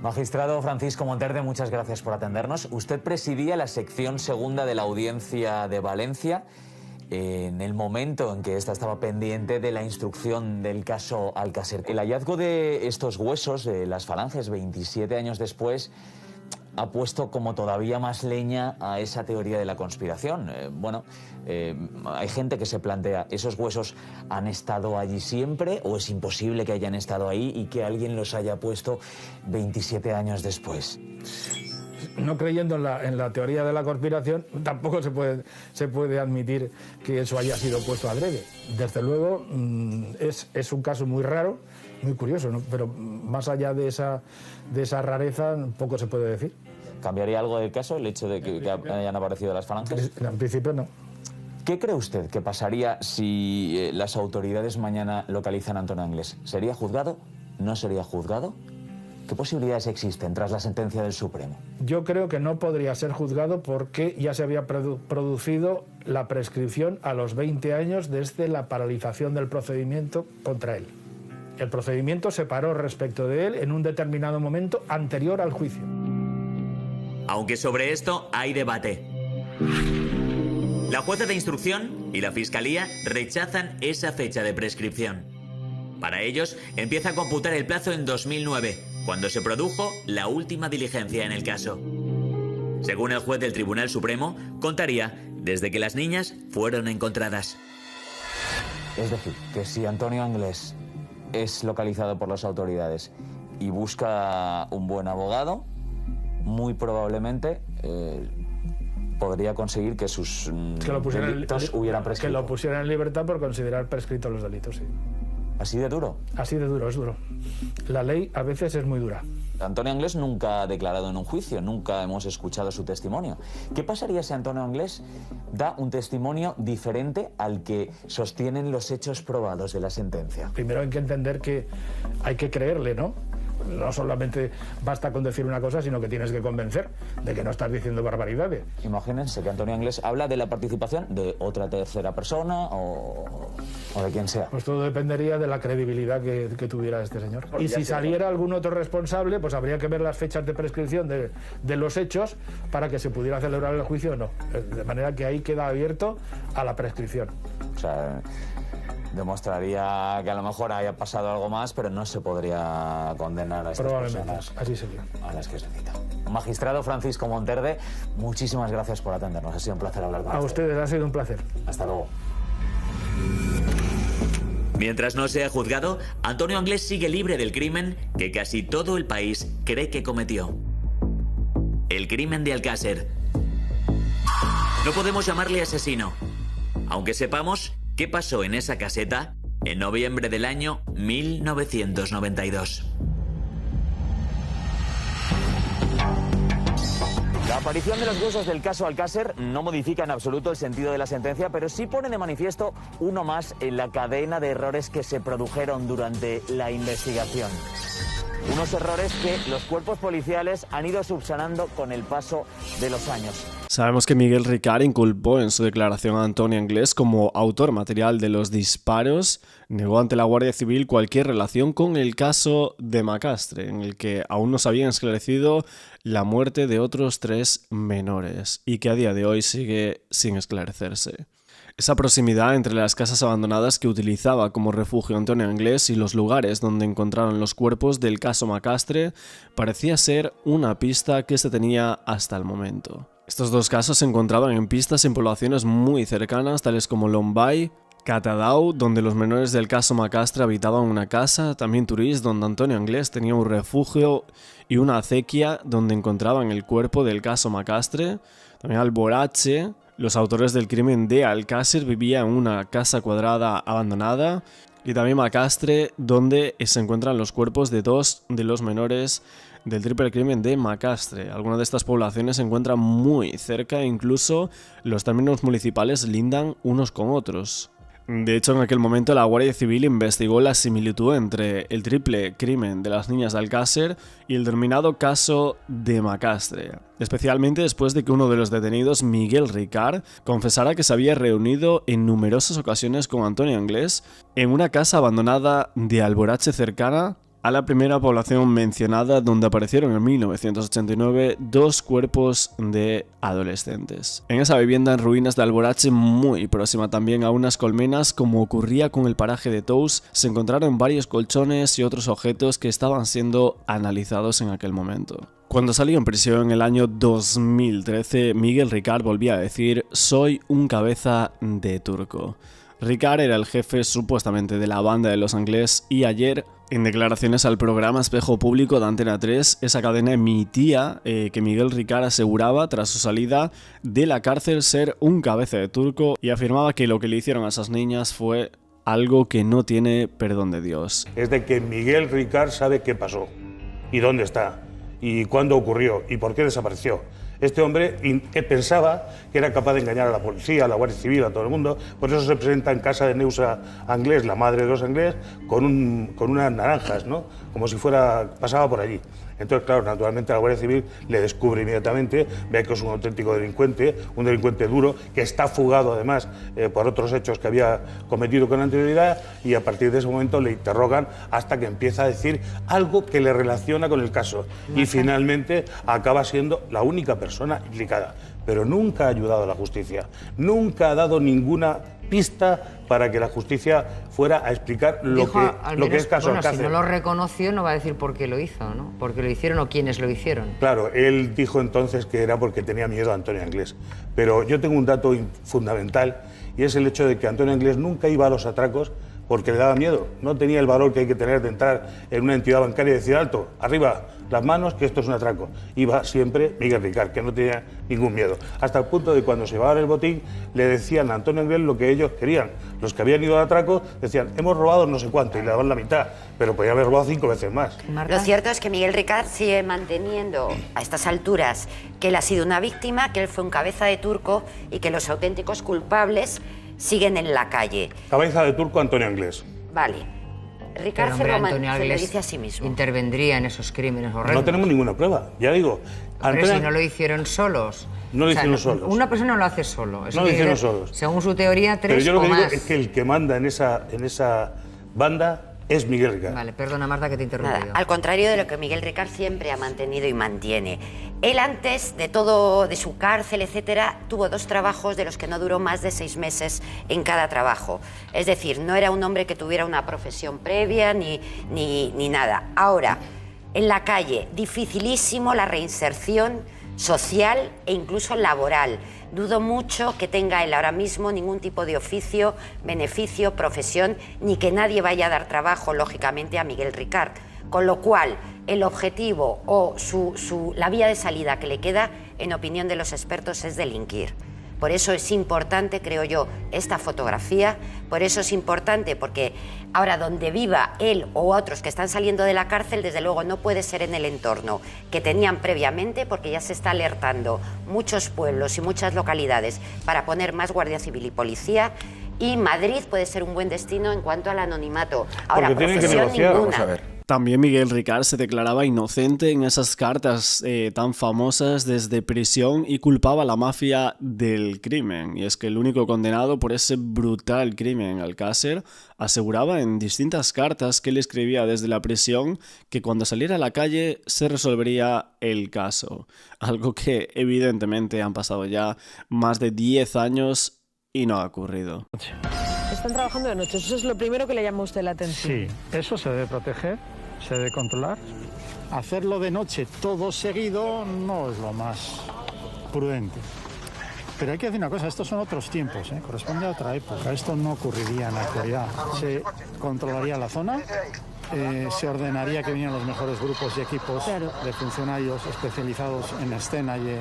Magistrado Francisco Monterde, muchas gracias por atendernos. Usted presidía la sección segunda de la Audiencia de Valencia en el momento en que esta estaba pendiente de la instrucción del caso Alcácer. El hallazgo de estos huesos de las falanges 27 años después ha puesto como todavía más leña a esa teoría de la conspiración. Hay gente que se plantea, ¿esos huesos han estado allí siempre o es imposible que hayan estado ahí y que alguien los haya puesto 27 años después? No creyendo en la teoría de la conspiración, tampoco se puede admitir que eso haya sido puesto adrede. Desde luego, es un caso muy raro, muy curioso, ¿no? Pero más allá de esa rareza, poco se puede decir. ¿Cambiaría algo del caso el hecho de que hayan aparecido las falanges? En principio no. ¿Qué cree usted que pasaría si las autoridades mañana localizan a Antonio Anglés? ¿Sería juzgado? ¿No sería juzgado? ¿Qué posibilidades existen tras la sentencia del Supremo? Yo creo que no podría ser juzgado porque ya se había producido la prescripción a los 20 años desde la paralización del procedimiento contra él. El procedimiento se paró respecto de él en un determinado momento anterior al juicio. Aunque sobre esto hay debate. La jueza de instrucción y la fiscalía rechazan esa fecha de prescripción. Para ellos, empieza a computar el plazo en 2009, cuando se produjo la última diligencia en el caso. Según el juez del Tribunal Supremo, contaría desde que las niñas fueron encontradas. Es decir, que si Antonio Anglés es localizado por las autoridades y busca un buen abogado, muy probablemente podría conseguir que sus delitos hubieran prescrito. Que lo pusieran en libertad por considerar prescritos los delitos, sí. ¿Así de duro? Así de duro, es duro. La ley a veces es muy dura. Antonio Anglés nunca ha declarado en un juicio, nunca hemos escuchado su testimonio. ¿Qué pasaría si Antonio Anglés da un testimonio diferente al que sostienen los hechos probados de la sentencia? Primero hay que entender que hay que creerle, ¿no? no solamente basta con decir una cosa, sino que tienes que convencer de que no estás diciendo barbaridades. Imagínense que Antonio Anglés habla de la participación de otra tercera persona o de quien sea. Pues todo dependería de la credibilidad que tuviera este señor. Y si saliera algún otro responsable, pues habría que ver las fechas de prescripción de los hechos para que se pudiera celebrar el juicio o no. De manera que ahí queda abierto a la prescripción. O sea, demostraría que a lo mejor haya pasado algo más, pero no se podría condenar a estas personas. Así sería. A las que se cita. Magistrado Francisco Monterde, muchísimas gracias por atendernos. Ha sido un placer hablar con usted. A ustedes ha sido un placer. Hasta luego. Mientras no sea juzgado, Antonio Anglés sigue libre del crimen que casi todo el país cree que cometió. El crimen de Alcácer. No podemos llamarle asesino, aunque sepamos qué pasó en esa caseta en noviembre del año 1992. La aparición de los huesos del caso Alcácer no modifica en absoluto el sentido de la sentencia, pero sí pone de manifiesto uno más en la cadena de errores que se produjeron durante la investigación. Unos errores que los cuerpos policiales han ido subsanando con el paso de los años. Sabemos que Miguel Ricard inculpó en su declaración a Antonio Anglés como autor material de los disparos, negó ante la Guardia Civil cualquier relación con el caso de Macastre, en el que aún no se había esclarecido la muerte de otros 3 menores y que a día de hoy sigue sin esclarecerse. Esa proximidad entre las casas abandonadas que utilizaba como refugio Antonio Anglés y los lugares donde encontraron los cuerpos del caso Macastre parecía ser una pista que se tenía hasta el momento. Estos 2 casos se encontraban en pistas en poblaciones muy cercanas, tales como Lombay, Catadau, donde los menores del caso Macastre habitaban una casa, también Turís, donde Antonio Anglés tenía un refugio y una acequia donde encontraban el cuerpo del caso Macastre, también Alborache. Los autores del crimen de Alcácer vivían en una casa cuadrada abandonada, y también Macastre, donde se encuentran los cuerpos de 2 de los menores del triple crimen de Macastre. Algunas de estas poblaciones se encuentran muy cerca e incluso los términos municipales lindan unos con otros. De hecho, en aquel momento la Guardia Civil investigó la similitud entre el triple crimen de las niñas de Alcácer y el denominado caso de Macastre, especialmente después de que uno de los detenidos, Miguel Ricard, confesara que se había reunido en numerosas ocasiones con Antonio Anglés en una casa abandonada de Alborache cercana a la primera población mencionada, donde aparecieron en 1989 2 cuerpos de adolescentes. En esa vivienda en ruinas de Alborache, muy próxima también a unas colmenas, como ocurría con el paraje de Tous, se encontraron varios colchones y otros objetos que estaban siendo analizados en aquel momento. Cuando salió en prisión en el año 2013, Miguel Ricard volvía a decir: "Soy un cabeza de turco". Ricard era el jefe supuestamente de la banda de los Anglés y ayer, en declaraciones al programa Espejo Público de Antena 3, esa cadena emitía que Miguel Ricard aseguraba tras su salida de la cárcel ser un cabeza de turco y afirmaba que lo que le hicieron a esas niñas fue algo que no tiene perdón de Dios. Es de que Miguel Ricard sabe qué pasó y dónde está y cuándo ocurrió y por qué desapareció. Este hombre pensaba que era capaz de engañar a la policía, a la Guardia Civil, a todo el mundo. Por eso se presenta en casa de Neusa Anglés, la madre de los Anglés, con unas naranjas, ¿no? Como si pasaba por allí. Entonces, claro, naturalmente la Guardia Civil le descubre inmediatamente, ve que es un auténtico delincuente, un delincuente duro, que está fugado además por otros hechos que había cometido con anterioridad, y a partir de ese momento le interrogan hasta que empieza a decir algo que le relaciona con el caso. Y finalmente acaba siendo la única persona implicada. Pero nunca ha ayudado a la justicia, nunca ha dado ninguna pista para que la justicia fuera a explicar lo que es caso Alcácer. Si no lo reconoció, no va a decir por qué lo hizo, ¿no? Por qué lo hicieron o quiénes lo hicieron. Claro, él dijo entonces que era porque tenía miedo a Antonio Anglés. Pero yo tengo un dato fundamental, y es el hecho de que Antonio Anglés nunca iba a los atracos porque le daba miedo. No tenía el valor que hay que tener de entrar en una entidad bancaria y decir: alto, arriba las manos, que esto es un atraco. Iba siempre Miguel Ricard, que no tenía ningún miedo. Hasta el punto de que cuando se llevaban el botín, le decían a Antonio Anglés lo que ellos querían. Los que habían ido al atraco decían: hemos robado no sé cuánto, y le daban la mitad, pero podía haber robado 5 veces más. Lo cierto es que Miguel Ricard sigue manteniendo a estas alturas que él ha sido una víctima, que él fue un cabeza de turco y que los auténticos culpables siguen en la calle. Cabeza de turco Antonio Anglés. Vale. Ricard Pero, hombre, se Antonio lo Aguilés dice a sí mismo. intervendría en esos crímenes horrendos. No tenemos ninguna prueba, ya digo. Pero si no lo hicieron solos. No lo hicieron solos. Una persona no lo hace solo. Eso No lo tiene que hicieron ser, solos. según su teoría, 3 Pero yo lo que o digo más. es que el que manda en esa banda es Miguel Ricard. Vale, perdona Marta que te he interrumpido. Nada, al contrario de lo que Miguel Ricard siempre ha mantenido y mantiene. Él antes de todo, de su cárcel, etcétera, tuvo 2 trabajos de los que no duró más de 6 meses en cada trabajo. Es decir, no era un hombre que tuviera una profesión previa ni nada. Ahora, en la calle, dificilísimo la reinserción social e incluso laboral. Dudo mucho que tenga él ahora mismo ningún tipo de oficio, beneficio, profesión, ni que nadie vaya a dar trabajo, lógicamente, a Miguel Ricard. Con lo cual, el objetivo o la vía de salida que le queda, en opinión de los expertos, es delinquir. Por eso es importante, creo yo, esta fotografía, por eso es importante, porque ahora donde viva él o otros que están saliendo de la cárcel, desde luego no puede ser en el entorno que tenían previamente, porque ya se está alertando muchos pueblos y muchas localidades para poner más Guardia Civil y Policía, y Madrid puede ser un buen destino en cuanto al anonimato. Ahora, porque tienen que profesión negociar. ninguna. Vamos a ver. También Miguel Ricard se declaraba inocente en esas cartas tan famosas desde prisión y culpaba a la mafia del crimen. Y es que el único condenado por ese brutal crimen en Alcácer aseguraba en distintas cartas que él escribía desde la prisión que cuando saliera a la calle se resolvería el caso. Algo que evidentemente han pasado ya más de 10 años y no ha ocurrido. Están trabajando de noche, eso es lo primero que le llama a usted la atención. Sí, eso se debe proteger, se debe controlar. Hacerlo de noche todo seguido no es lo más prudente. Pero hay que decir una cosa, estos son otros tiempos, corresponde a otra época. Esto no ocurriría en la actualidad. Se controlaría la zona, se ordenaría que vinieran los mejores grupos y equipos de funcionarios especializados en escena y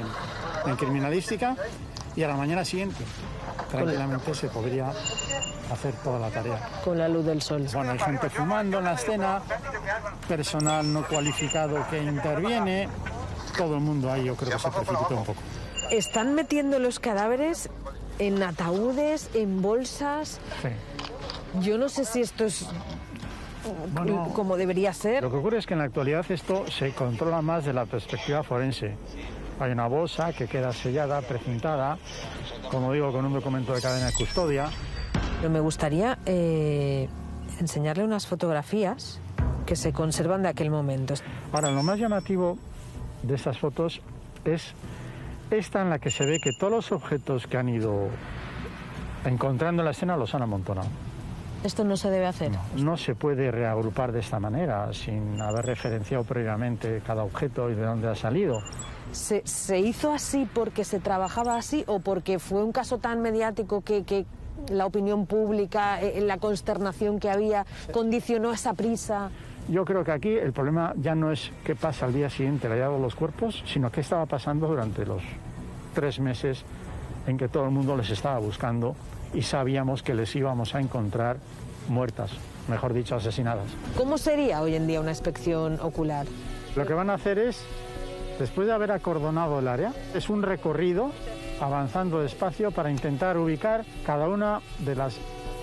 en criminalística, y a la mañana siguiente tranquilamente se podría hacer toda la tarea. Con la luz del sol. Bueno, hay gente fumando en la escena, personal no cualificado que interviene, todo el mundo ahí yo creo que se precipitó un poco. Están metiendo los cadáveres en ataúdes, en bolsas. Sí. Yo no sé si esto es como debería ser. Lo que ocurre es que en la actualidad esto se controla más de la perspectiva forense. Hay una bolsa que queda sellada, precintada, como digo, con un documento de cadena de custodia. Pero me gustaría enseñarle unas fotografías que se conservan de aquel momento. Ahora, lo más llamativo de estas fotos es esta en la que se ve que todos los objetos que han ido encontrando en la escena los han amontonado. ¿Esto no se debe hacer? No se puede reagrupar de esta manera, sin haber referenciado previamente cada objeto y de dónde ha salido. ¿Se hizo así porque se trabajaba así o porque fue un caso tan mediático que la opinión pública, la consternación que había, condicionó esa prisa? Yo creo que aquí el problema ya no es qué pasa al día siguiente, el hallazgo de los cuerpos, sino qué estaba pasando durante los 3 meses en que todo el mundo les estaba buscando y sabíamos que les íbamos a encontrar muertas, mejor dicho, asesinadas. ¿Cómo sería hoy en día una inspección ocular? Lo que van a hacer es, después de haber acordonado el área, es un recorrido avanzando despacio para intentar ubicar cada una de las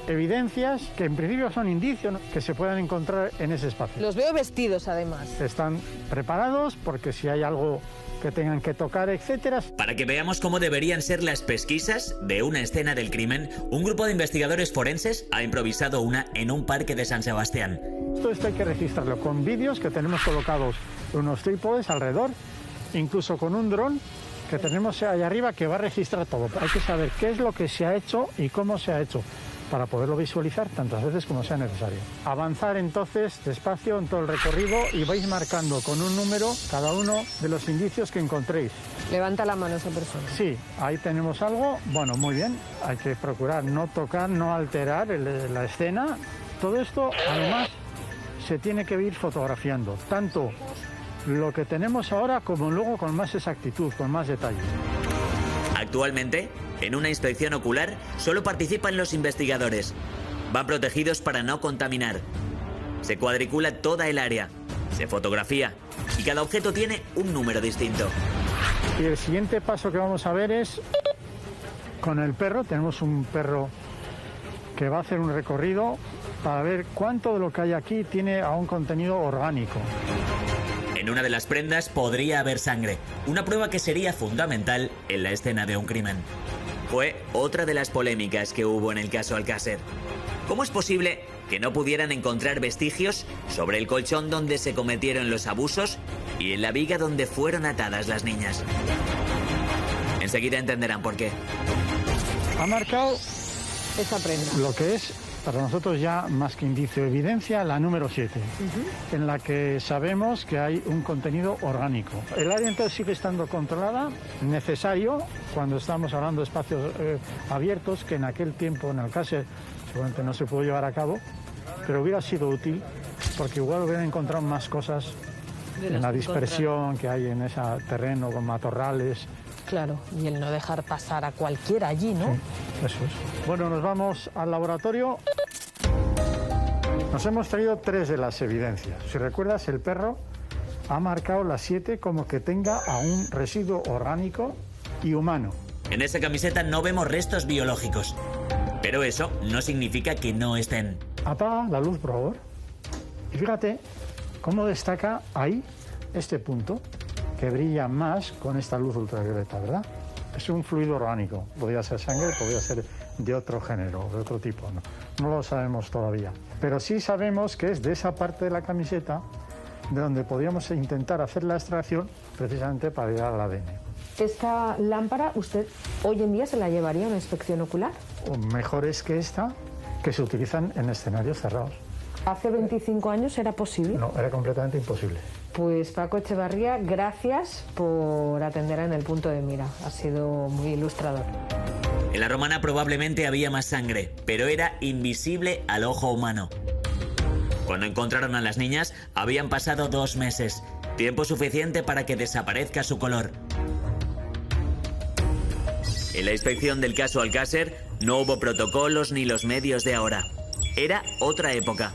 evidencias que en principio son indicios que se puedan encontrar en ese espacio. Los veo vestidos además. Están preparados porque si hay algo que tengan que tocar, etcétera. Para que veamos cómo deberían ser las pesquisas de una escena del crimen, un grupo de investigadores forenses ha improvisado una en un parque de San Sebastián. Todo esto hay que registrarlo con vídeos que tenemos colocados unos trípodes alrededor, incluso con un dron que tenemos ahí arriba que va a registrar todo. Hay que saber qué es lo que se ha hecho y cómo se ha hecho, para poderlo visualizar tantas veces como sea necesario. Avanzar entonces despacio en todo el recorrido y vais marcando con un número cada uno de los indicios que encontréis. Levanta la mano esa persona. Sí, ahí tenemos algo. Bueno, muy bien. Hay que procurar no tocar, no alterar la escena. Todo esto, además, se tiene que ir fotografiando, tanto lo que tenemos ahora como luego con más exactitud, con más detalle. Actualmente, en una inspección ocular, solo participan los investigadores. Van protegidos para no contaminar. Se cuadricula toda el área, se fotografía y cada objeto tiene un número distinto. Y el siguiente paso que vamos a ver es con el perro. Tenemos un perro que va a hacer un recorrido para ver cuánto de lo que hay aquí tiene aún contenido orgánico. En una de las prendas podría haber sangre, una prueba que sería fundamental en la escena de un crimen. Fue otra de las polémicas que hubo en el caso Alcácer. ¿Cómo es posible que no pudieran encontrar vestigios sobre el colchón donde se cometieron los abusos y en la viga donde fueron atadas las niñas? Enseguida entenderán por qué. Ha marcado esa prenda, lo que es para nosotros ya más que indicio, evidencia la número 7, en la que sabemos que hay un contenido orgánico. El área entonces sigue estando controlada, necesario cuando estamos hablando de espacios abiertos, que en aquel tiempo en Alcácer seguramente no se pudo llevar a cabo, pero hubiera sido útil porque igual hubieran encontrado más cosas en la dispersión que hay en ese terreno con matorrales. Claro, y el no dejar pasar a cualquiera allí, ¿no? Sí, eso es. Bueno, nos vamos al laboratorio. Nos hemos traído 3 de las evidencias. Si recuerdas, el perro ha marcado la 7 como que tenga aún residuo orgánico y humano. En esa camiseta no vemos restos biológicos, pero eso no significa que no estén. Apaga la luz, por favor. Y fíjate cómo destaca ahí este punto, que brilla más con esta luz ultravioleta, ¿verdad? Es un fluido orgánico. Podría ser sangre, podría ser de otro género, de otro tipo. No lo sabemos todavía. Pero sí sabemos que es de esa parte de la camiseta de donde podríamos intentar hacer la extracción precisamente para llegar al ADN. ¿Esta lámpara usted hoy en día se la llevaría a una inspección ocular? O mejores que esta, que se utilizan en escenarios cerrados. ¿Hace 25 años era posible? No, era completamente imposible. Pues Paco Echevarría, gracias por atender en el punto de mira. Ha sido muy ilustrador. En la romana probablemente había más sangre, pero era invisible al ojo humano. Cuando encontraron a las niñas, habían pasado 2 meses, tiempo suficiente para que desaparezca su color. En la inspección del caso Alcácer no hubo protocolos ni los medios de ahora. Era otra época.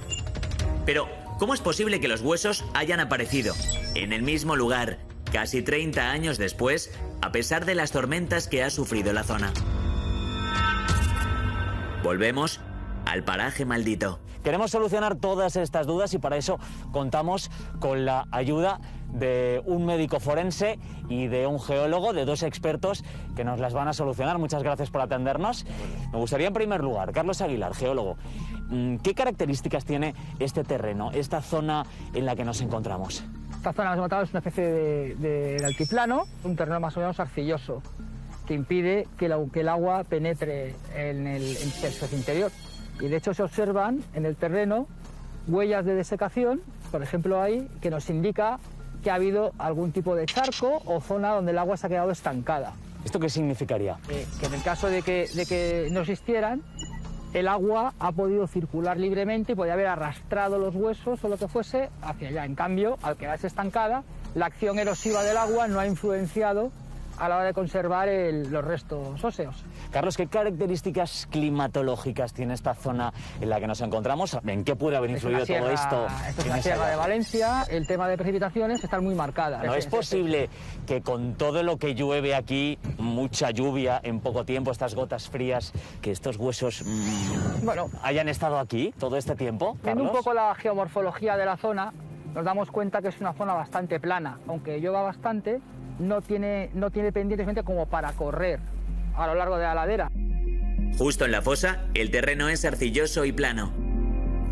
Pero, ¿cómo es posible que los huesos hayan aparecido en el mismo lugar, casi 30 años después, a pesar de las tormentas que ha sufrido la zona? Volvemos al paraje maldito. Queremos solucionar todas estas dudas y para eso contamos con la ayuda de un médico forense y de un geólogo, de 2 expertos que nos las van a solucionar. Muchas gracias por atendernos. Me gustaría en primer lugar, Carlos Aguilar, geólogo, ¿qué características tiene este terreno, esta zona en la que nos encontramos? Esta zona que hemos encontrado es una especie de altiplano, un terreno más o menos arcilloso, que impide que el agua penetre en el surface interior. Y de hecho se observan en el terreno huellas de desecación, por ejemplo ahí, que nos indica que ha habido algún tipo de charco o zona donde el agua se ha quedado estancada. ¿Esto qué significaría? Que en el caso de que no existieran, el agua ha podido circular libremente y podía haber arrastrado los huesos o lo que fuese hacia allá. En cambio, al quedarse estancada, la acción erosiva del agua no ha influenciado a la hora de conservar los restos óseos. Carlos, ¿qué características climatológicas tiene esta zona en la que nos encontramos? ¿En qué puede haber influido todo esto? Esto es la Sierra de Valencia, el tema de precipitaciones están muy marcadas. ¿No es posible que con todo lo que llueve aquí, mucha lluvia en poco tiempo, estas gotas frías, que estos huesos hayan estado aquí todo este tiempo? Viendo un poco la geomorfología de la zona, nos damos cuenta que es una zona bastante plana, aunque llueva bastante. No tiene pendientes como para correr a lo largo de la ladera. Justo en la fosa, el terreno es arcilloso y plano.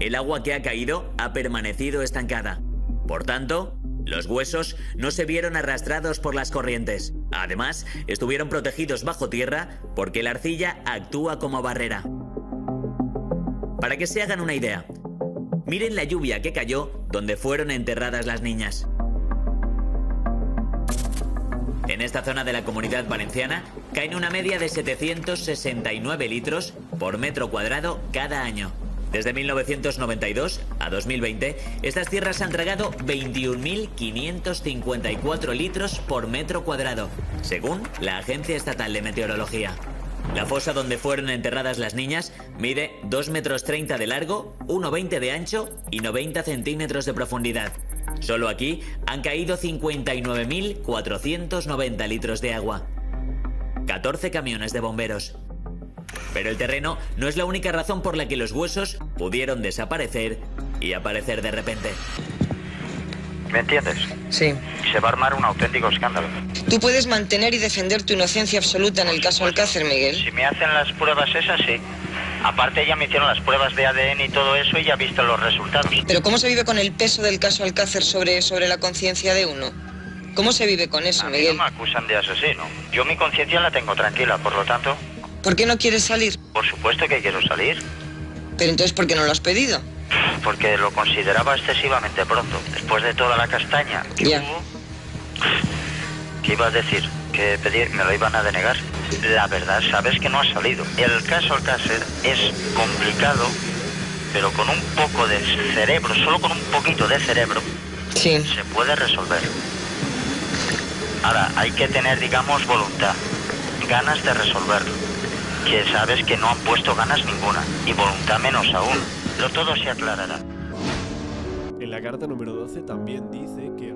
El agua que ha caído ha permanecido estancada. Por tanto, los huesos no se vieron arrastrados por las corrientes. Además, estuvieron protegidos bajo tierra porque la arcilla actúa como barrera. Para que se hagan una idea, miren la lluvia que cayó donde fueron enterradas las niñas. En esta zona de la Comunidad Valenciana caen una media de 769 litros por metro cuadrado cada año. Desde 1992 a 2020, estas tierras han tragado 21.554 litros por metro cuadrado, según la Agencia Estatal de Meteorología. La fosa donde fueron enterradas las niñas mide 2,30 metros de largo, 1,20 de ancho y 90 centímetros de profundidad. Solo aquí han caído 59.490 litros de agua. 14 camiones de bomberos. Pero el terreno no es la única razón por la que los huesos pudieron desaparecer y aparecer de repente. ¿Me entiendes? Sí. Se va a armar un auténtico escándalo. Tú puedes mantener y defender tu inocencia absoluta en el caso Alcácer, Miguel. Si me hacen las pruebas esas, sí. Aparte ya me hicieron las pruebas de ADN y todo eso y ya he visto los resultados. Pero ¿cómo se vive con el peso del caso Alcácer sobre la conciencia de uno? ¿Cómo se vive con eso, Miguel? A mí no me acusan de asesino. Yo mi conciencia la tengo tranquila, por lo tanto... ¿Por qué no quieres salir? Por supuesto que quiero salir. Pero entonces, ¿por qué no lo has pedido? Porque lo consideraba excesivamente pronto. Después de toda la castaña que hubo... ¿Qué iba a decir? Que pedir, me lo iban a denegar. La verdad, sabes que no ha salido. El caso Alcácer es complicado, pero con un poco de cerebro, solo con un poquito de cerebro, se puede resolver. Ahora, hay que tener, digamos, voluntad, ganas de resolverlo. Que sabes que no han puesto ganas ninguna, y voluntad menos aún. Pero todo se aclarará. En la carta número 12 también dice que